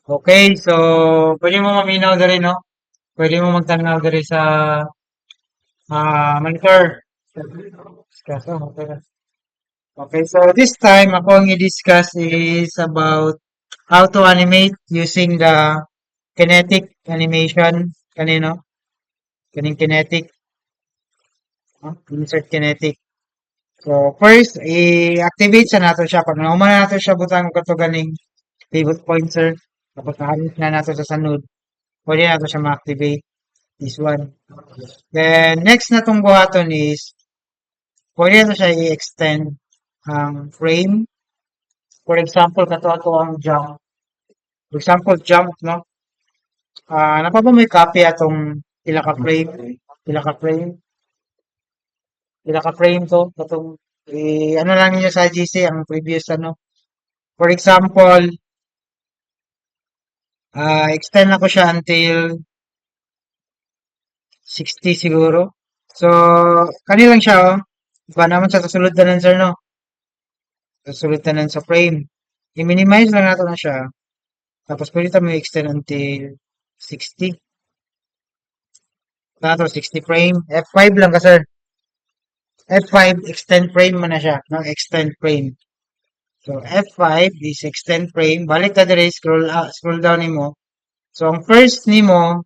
Okay, so pwede mo maminaw diri, no? Pwede mo magtanaw diri sa monitor. Kaso, okay na. Okay, so this time ako ang i-discuss is about how to animate using the kinetic animation kanino? Kaning kinetic, insert kinetic. So first, i-activate sa nato siya. Pag nauma na nato siya butang ko to ganing pivot pointer. Tapos nahanap na nato sa sunod. Pwede nato siya ma-activate. This one. Then next na tong buhaton is pwede nato siya i-extend ang frame. For example, kato ato ang jump. For example, jump, no? Napa ba may copy atong pila ka frame? Pila ka frame? Pila ka frame to? Katong, ano lang ninyo sa GC, ang previous ano. For example, extend ako siya until 60 siguro. So, kanilang siya, oh. Iba naman sa susunod na sir, no? Susunod na sa frame. I-minimize lang natin na siya. Tapos pwede tayo extend until 60. Nato 60 frame. F5 lang ka, sir. F5, extend frame mo na siya. No? Extend frame. So, F5 is extend frame. Balik ka dire, scroll down nimo. So, ang first nimo,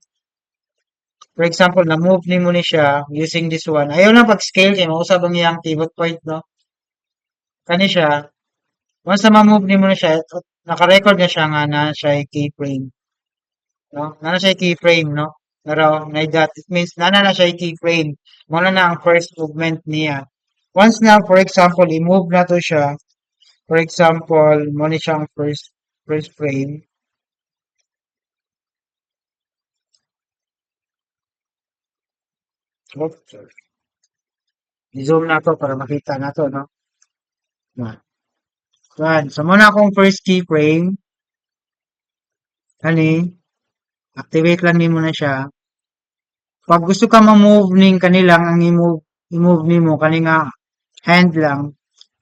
for example, na-move nimo ni siya using this one. Ayaw na pag-scale kay mausab ang iyang pivot point, no? Kani siya, once na ma-move nimo na siya, naka-record na siya nga na siya ay keyframe, no? Na siya ay keyframe, no? Pero, na that, it means na siya ay keyframe. Muna na ang first movement niya. Once na, for example, i-move na to siya, for example, muna siyang first frame. Oops, sorry. I-zoom na to para makita na to, no? Yan. So, muna akong first keyframe. Kani, activate lang nimo na siya. Pag gusto ka ma-move ning kanilang, ang i-move nimo, kani nga hand lang,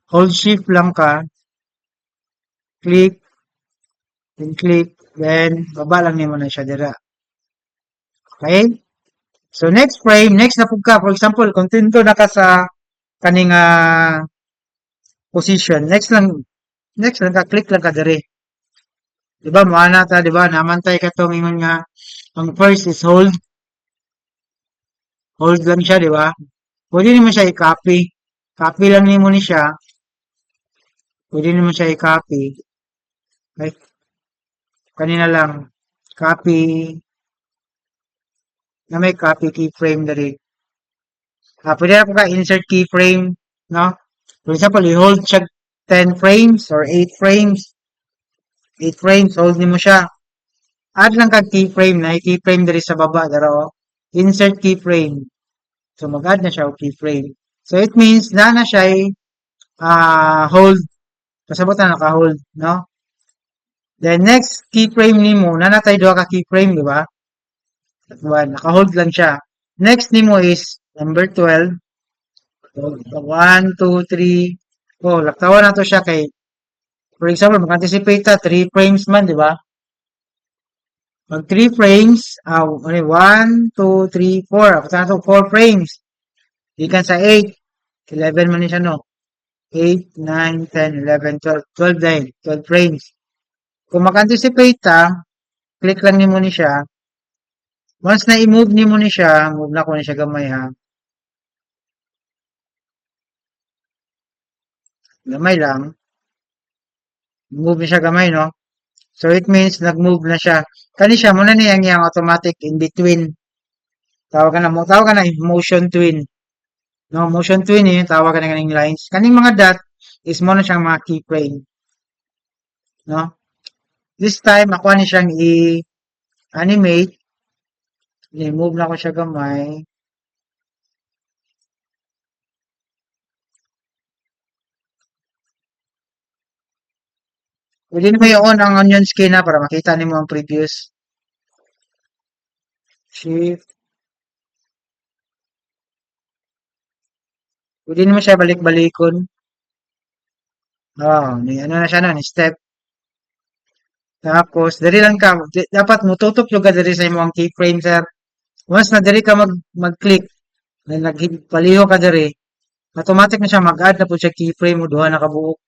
hold shift lang ka, click, then baba lang nimo na siya dira. Okay? So, next frame, next na pug ka, for example, kontento na ka sa kaning position. Next lang ka, click lang ka diri. Diba, maana ta, diba, namantay ka to, ingon nga, ang first is hold lang siya, diba? Pwede naman siya i-copy. Copy lang nimo ni siya. Pwede naman siya i-copy. Okay? Kanina lang. Copy. Na may copy keyframe dali. Pwede na po ka insert keyframe. No? For example, i-hold siya 10 frames or 8 frames. 8 frames, hold nimo siya. Add lang kag keyframe na keyframe dali sa baba. Daro. Insert keyframe. So, mag-add na siya o keyframe. So, it means na siya ay hold. Kasabot na naka-hold. No? Then next keyframe nimo, nanatay duha ka keyframe, di ba? One, naka-hold lang siya. Next nimo is number 12. So, 1, 2, 3. Oh, laktawan na to siya kay for example, mag-anticipate ta 3 frames man, di ba? Pag 3 frames, 1, 2, 3, 4. Ako na to 4 frames. Ikan sa 8. 11 man ni siya, no? 8, 9, 10, 11, 12. 12 dahil. 12 frames. Kung mag-anticipate ta, click lang nimo ni siya. Once na i-move nimo ni siya, move na ko na siya gamay ha. Gamay lang. Move ni siya gamay, no? So it means nag-move na siya. Kani siya, muna niya ang automatic in between. Tawag ka na motion twin. No, motion twin eh, tawag ka na kaning lines. Kaning mga dot is muna siyang mga keyframe. No? This time, ako ni siyang i-animate. I-move na ko siya gamay. Pwede mo i-on ang onion skin na para makita nimo ang previous. Shift. Pwede mo siya balik-balikon. Ni ano na siya ni step. Tapos, dali lang ka, dapat mo tutok yung dali sa imong keyframe, sir. Once na dali ka mag-click, na nagpaliho ka dali, automatic na siya mag-add na po siya keyframe mo, duha na kabuok.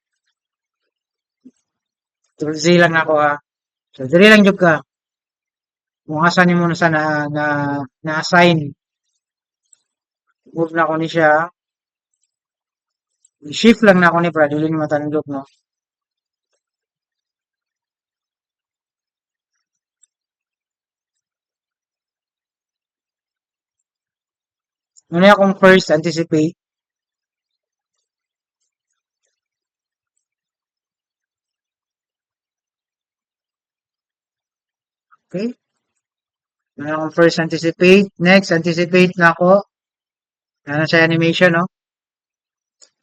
Tulsi lang ako ha. So, dali lang yung ka. Kung asa ni mo na sa na-assign, move na ako ni siya. Shift lang na ako ni para dili ni matandok, no? Muna akong first anticipate. Okay? Muna akong first anticipate. Next, anticipate na ako. Ano siya animation, no?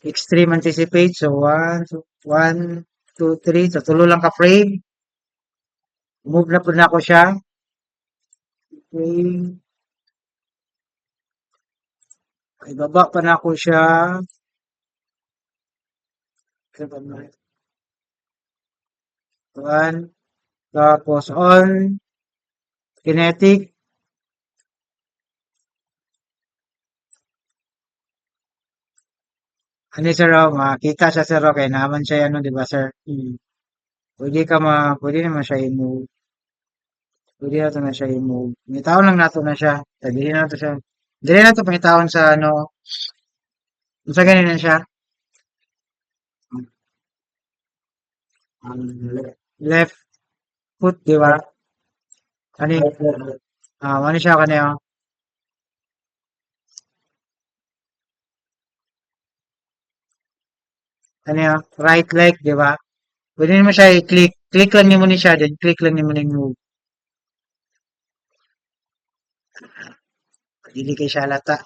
Extreme anticipate. So, one, two, three. So, tulo lang ka frame. Move na po na ako siya. Okay. Ibaba pa na ako siya. One. Tapos on. Kinetic. Ano sir, makita siya sir, okay, naman siya, ano, di ba sir? Pwede naman siya i-move. Pwede nato na siya i-move. Ngitawon lang nato na siya. Dili na to siya. Dili na to pangitawon sa, ano, sa ganun na siya. Left foot, di ba? Ani, ano siya kanya, right leg, di ba? Pwede naman siya i-click. Click lang niyo muna siya, then click lang niyo muna yung move. Dili kay siya lata.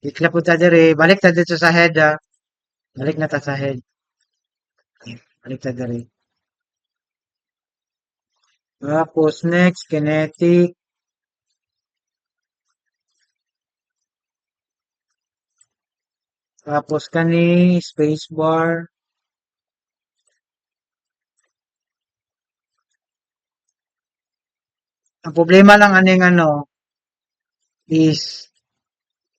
Click po ta dire. Balik ta dito sa head, ha. Balik na ta sa head. Balik ta dire. Tapos next, kinetic. Tapos kani, spacebar. Ang problema lang aning ano is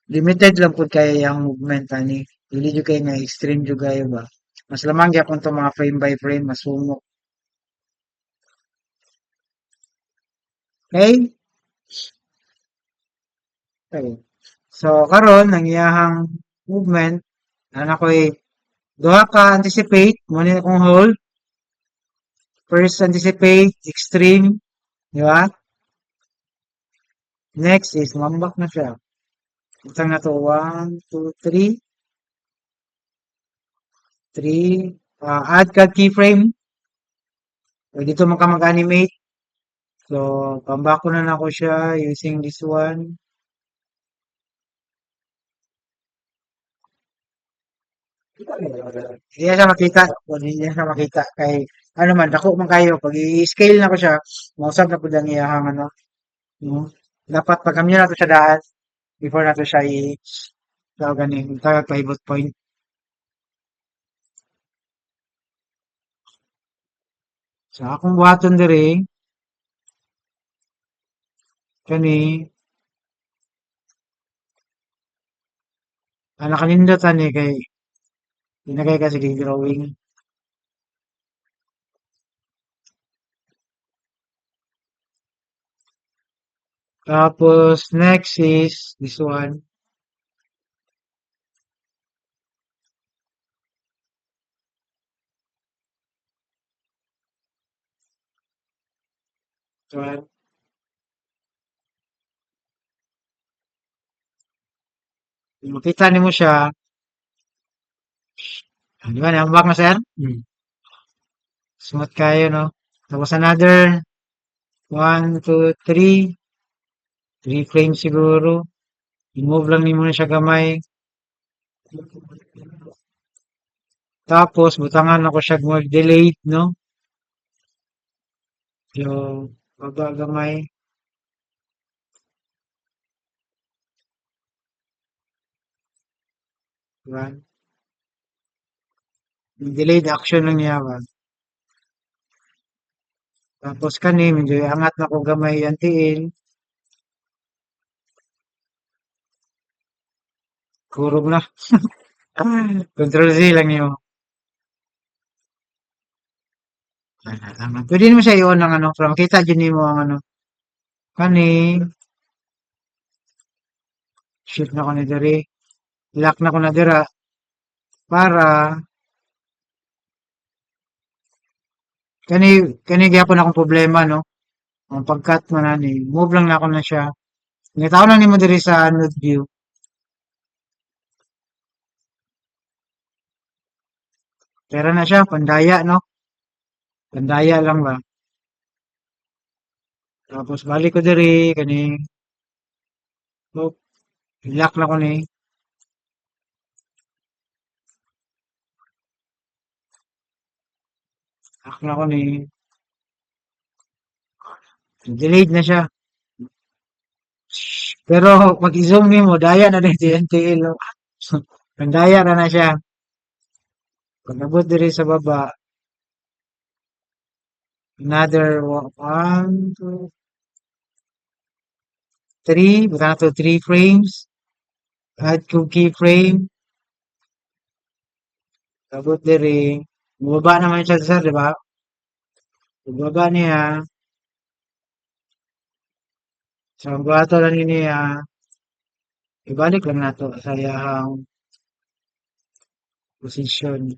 limited lang pud kay ang movement ani. Dili jud kay nga extreme jud kayo ba. Mas lamang gyapon to mga frame by frame masumo. Okay? Okay. So karon ang iyahang movement ana ko duha ka anticipate mo ni akong hold. First anticipate extreme, di ba? Next is mambak na siya. Utang na to 1 2 3 3 add ka keyframe. Pwede to man ka mag-animate. So, pambako na nako siya using this one. Hindi niya siya makita. Hindi niya siya makita. Kay, ano man, dako man kayo. Pag i-scale na ko siya, mausap na po ang iyahang ano. No? Dapat pag kami na to siya daan, before na to siya so, ganing, tagag pivot point. So, akong buhaton dire, kani, nakanindot ani kay, inagay kasi kay drawing. Tapos, next is this one. So, makita ni mo siya, di ba, nambak na sir? Smooth kayo, no? Tapos another, one, two, three, three frames siguro. I-move lang ni mo na siya gamay. Tapos, butangan ako siya mag-delete, no? So, baba gamay. Diba? delayed action lang niya ba. Tapos kani medyo angat na ko gamay antiin. Kurog na. Control Z lang niyo. Pwede mo siya i-on ng ano, para makita dyan mo ang ano. Kani, shoot na ko na diri. Lock na ko na dira. Para, kani, kani gyapon akong problema, no? Ang pag-cut mo na ni. Move lang na ako na siya. Ngitaw lang ni mo diri sa node view. Pero na siya, pandaya, no? Pandaya lang ba? Tapos balik ko diri, kani, oh, lock na ko ni. Lock na ko ni. Delayed na siya. Pero pag i-zoom ni mo, daya na rin TNTL. No? Pandaya na na siya. Pag nabot diri sa baba, another one, two, three. Baka na to three frames. Add to keyframe. Nabot diri. Bumaba naman siya sir, di ba? Bumaba niya. Sa bato lang niya. Ibalik lang nato sa iyahang position.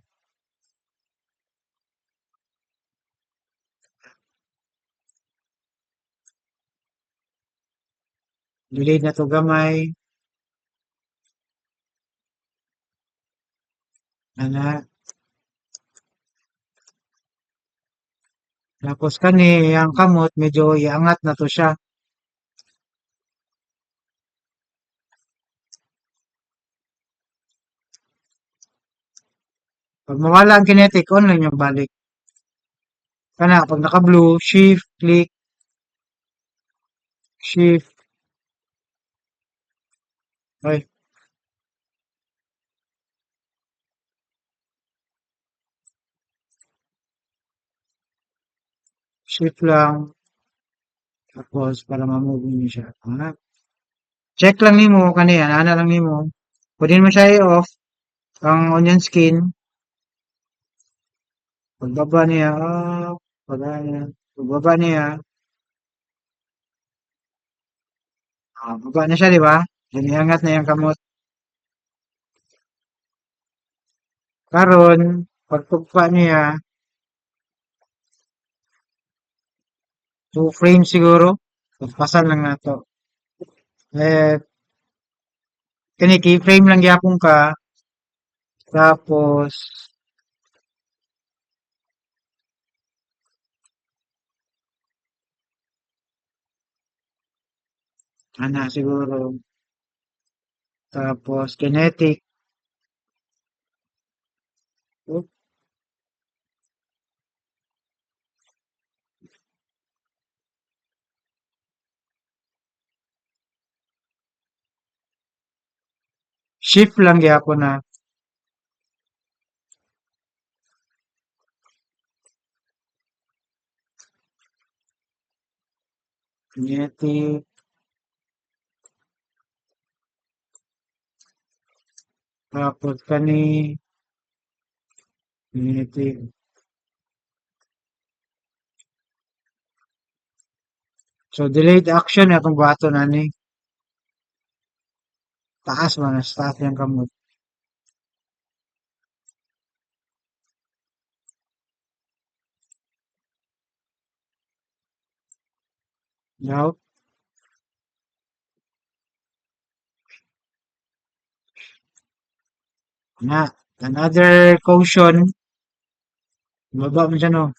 Delayed na to gamay. Ana. Tapos kani, ang kamot, medyo iangat na to siya. Pag mawala ang kinetic, on lang yung balik. Kana, pag naka-blue, shift, click, shift, ay, shift lang. Tapos, para ma-move niyo siya. Ah, check lang nimo kaniya, ana lang nimo. Pwede mo siya i-off ang onion skin. Pagbaba niya, pagbaba niya, baba na siya, di ba? Iniangat na yung kamot. Karon, pagtugpa niya, 2 frames siguro. Pasan lang na to. Eh, kani keyframe lang gyapon ka. Tapos, ana siguro. Tapos, kinetic. Oh, shift lang gyapon na. Kinetic. Tapos, kani, kinetic. So, delayed action atong bato na ni. Taas man, taas yung kamot. Now, na, another caution. Baba mo dyan, oh.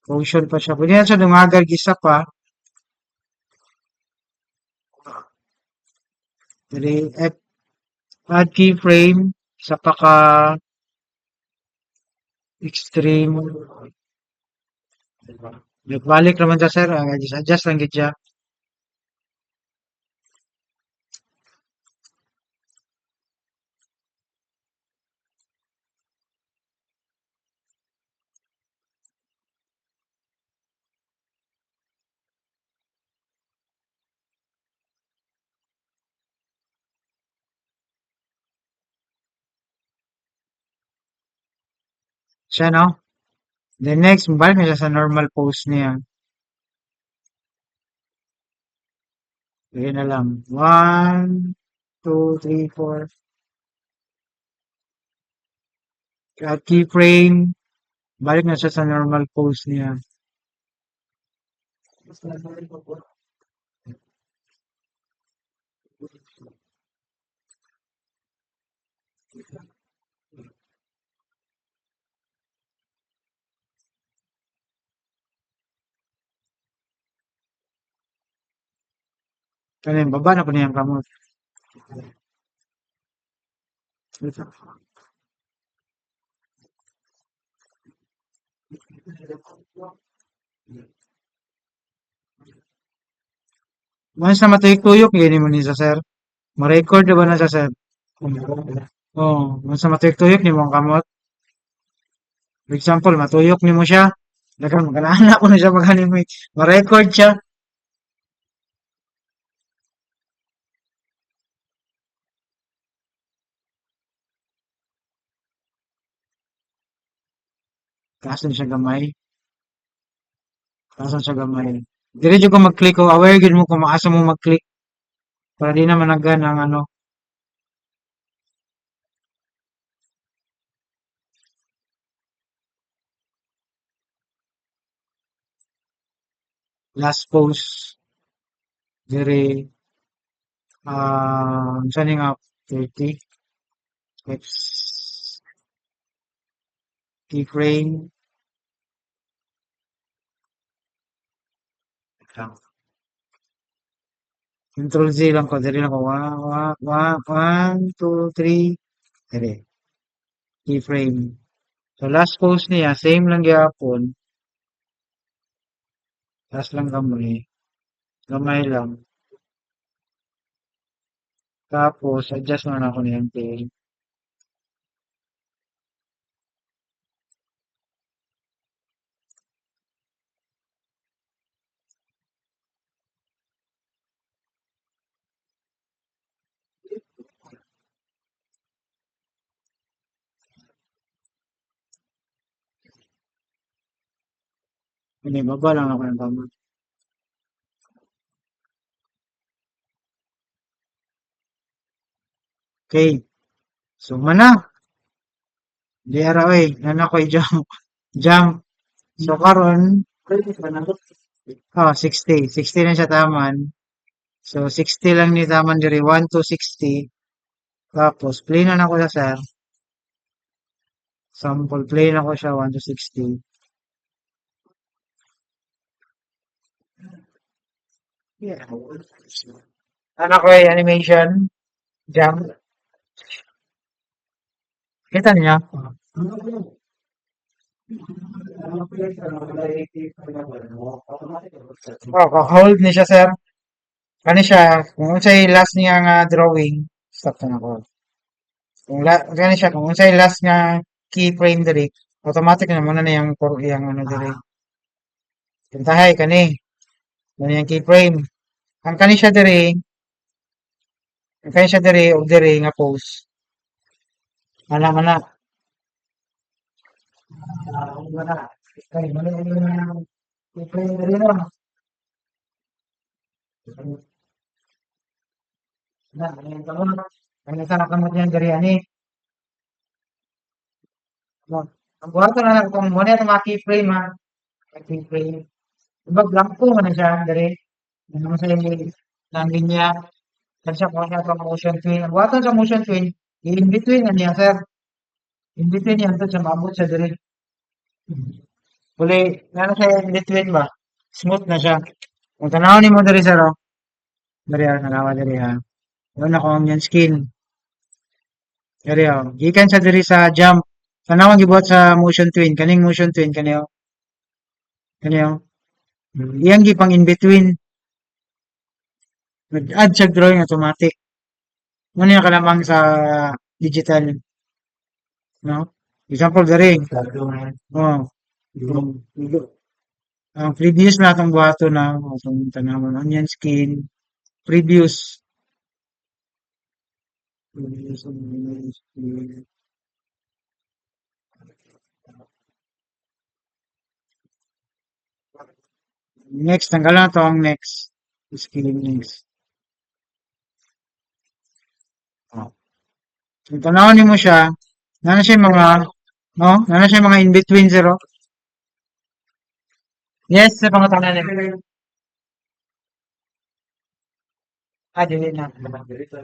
Caution pa siya. Pwede na siya dumagal gisa pa. Dali, add keyframe. Sa paka extreme. Balik naman siya, sir. Adjust lang gid siya. Siya, no? Then next, balik na siya sa normal pose niya. Ayan na lang. 1, 2, 3, 4. At keyframe, balik na siya sa normal pose niya. Kaya baba na po niyang kamot. Once na matuyok-tuyok, yun mo ni sa sir. Ma-record na ba na sa sir? Oo. Once na matuyok-tuyok, ni mo ang kamot. For example, matuyok ni mo siya. Dagan, magkanaana ko na siya mag-animate. Ma-record siya. Taas na siya gamay. Taas na siya gamay. Dire ko mag-click o aware gid mo kung maasa mo mag-click para di na managan ang ano, last post. Dire saan nga 30 X keyframe. Control Z lang ko. Dire lang ko. 1, 2, 3. Dire. Keyframe. So last post niya, same lang gyapon. Taas lang gamay. Gamay lang. Tapos, adjust na ako niyante. Hindi, baba lang ako ng tama. Okay. So, mana. Di ara oy. Nana ko i-jump. Jump. So, karon 60. 60 na siya taman. So, 60 lang ni taman diri. 1 to 60. Tapos, play na ako siya, sir. Sample, play na ko siya. 1 to 60. Yeah. Ano ko animation. Jump. Kita niya? Oh, hold ni siya, sir. Kani siya, kung unsay last niya nga drawing, stop na ako. Kani siya, kung unsay last nga keyframe diri, automatic na muna na yung ano diri. Tintahay kani, muna yung keyframe. Ang kani siya diri, ang kani siya diri, og diri nga pose. Mana, mana. Mana. Okay, mana yung keyframe diri na. Na, ano yung kamot? Ang nasa nakamot niyan diri, ani. Ang buhato na lang, kung muna yung mga keyframe ha, keyframe. Diba, blanco man na siya, dali. Ano mo sa lang linya. Kasi siya kung siya sa motion twin. Ang buhaton sa motion twin, in between na niya, sir. In between yan, to siya maabot siya dali. Uli, ano siya in between ba? Smooth na siya. Kung tanaw ni mo dali, sir, oh. Dali, tanawa dali, ha. Yun ako ang yan skin. Dali, oh. Gikan siya dali sa jump. Tanawang gibuhat sa motion twin. Kaning motion twin, kaniyo. Kaniyo. Iyang gipang in between. Nag-add siya drawing automatic. Muna yung kalamang sa digital, no? Example, dari. Oh, ang previous na itong buhato na, itong tanawon, onion skin, previous. Previous onion skin. Next, tanggalan na to ang next. Skilling next. Oh. Kung tanawin mo siya, nana siya yung mga, no? Nana siya yung mga in-between zero. Yes, sa pangutanan niya. Ah, dili na. Ah, dito.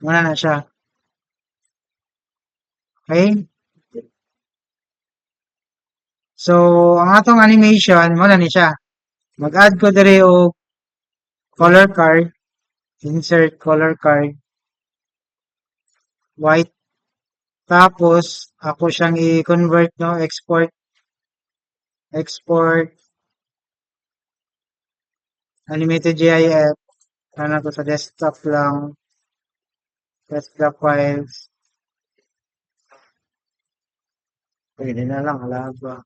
Wala na siya. Okay? So, ang atong animation, wala ni siya. Mag-add ko diri og color card. Insert color card. White. Tapos, ako siyang i-convert, no? Export. Export. Animated GIF. Ano to sa desktop lang. Desktop files. Pwede na lang. Wala ba?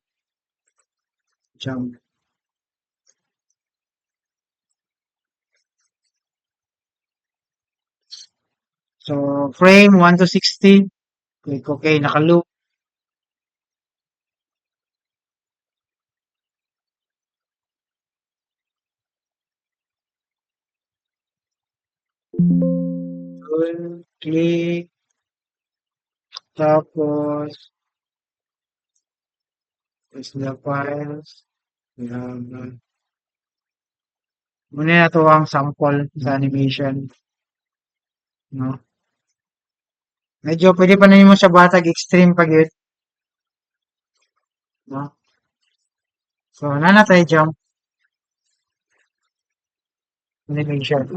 Jump. So, frame 1 to 60. Click okay. Naka-loop. Click. Tapos, is the files. Yan. Muna na to ang sample sa animation. No? Medyo pwede pa na mo siya batag extreme pag yun. No? So, nana tayo jump animation.